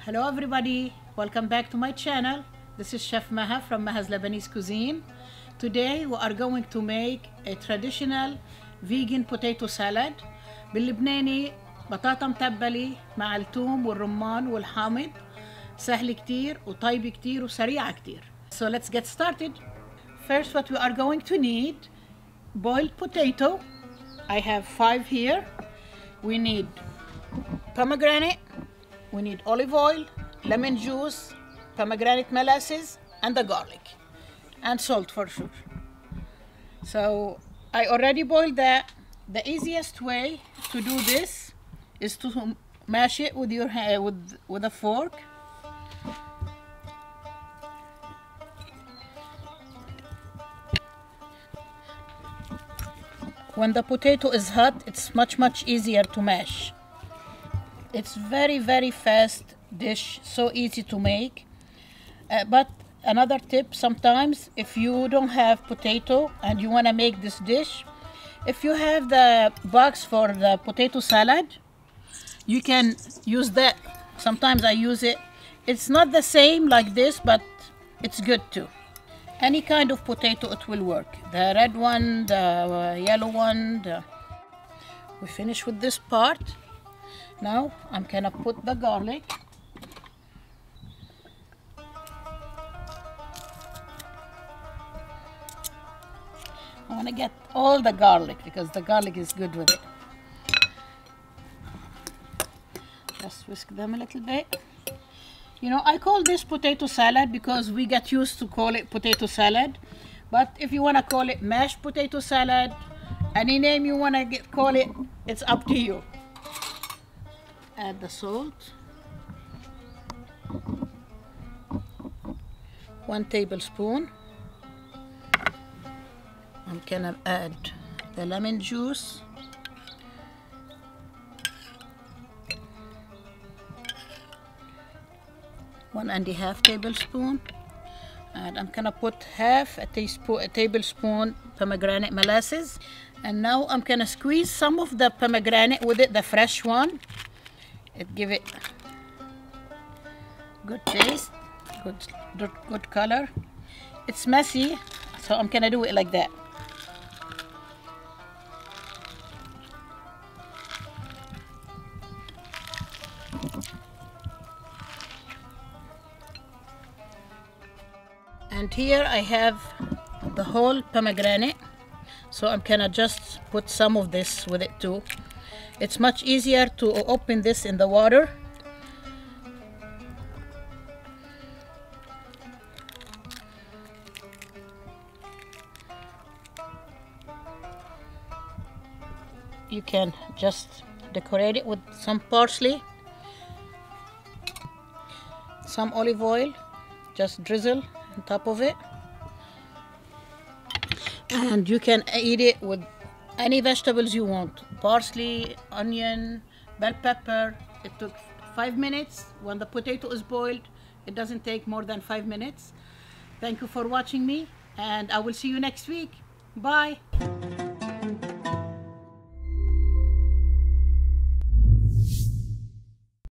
Hello everybody, welcome back to my channel. This is Chef Maha from Maha's Lebanese Cuisine. Today we are going to make a traditional vegan potato salad. باللبناني بطاطا متبلة مع الثوم والرمان والحامض. سهل كتير وطيب كتير وسريعة كتير. So let's get started. First what we are going to need: boiled potato. I have 5 here. We need pomegranate. We need olive oil, lemon juice, pomegranate molasses, and the garlic, and salt for sure. So I already boiled that. The easiest way to do this is to mash it with your with a fork. When the potato is hot, it's much easier to mash. It's very fast dish, so easy to make. But another tip, sometimes if you don't have potato and you want to make this dish, if you have the box for the potato salad, you can use that. Sometimes I use it. It's not the same like this, but it's good too. Any kind of potato, it will work. The red one, the yellow one. We finish with this part. Now I'm gonna put the garlic. I want to get all the garlic because the garlic is good with it. Just whisk them a little bit. You know, I call this potato salad because we get used to call it potato salad. But if you want to call it mashed potato salad, any name you want to call it, it's up to you. Add the salt. 1 tablespoon. I'm gonna add the lemon juice. One and a half tablespoon. And I'm gonna put half a tablespoon pomegranate molasses. And now I'm gonna squeeze some of the pomegranate with it, the fresh one. It give it good taste, good color. It's messy, so I'm gonna do it like that. And here I have the whole pomegranate, so I'm gonna just put some of this with it too. It's much easier to open this in the water. You can just decorate it with some parsley, some olive oil, just drizzle on top of it. And you can eat it with any vegetables you want. Parsley, onion, bell pepper. It took 5 minutes. When the potato is boiled, it doesn't take more than 5 minutes. Thank you for watching me, and I will see you next week. Bye.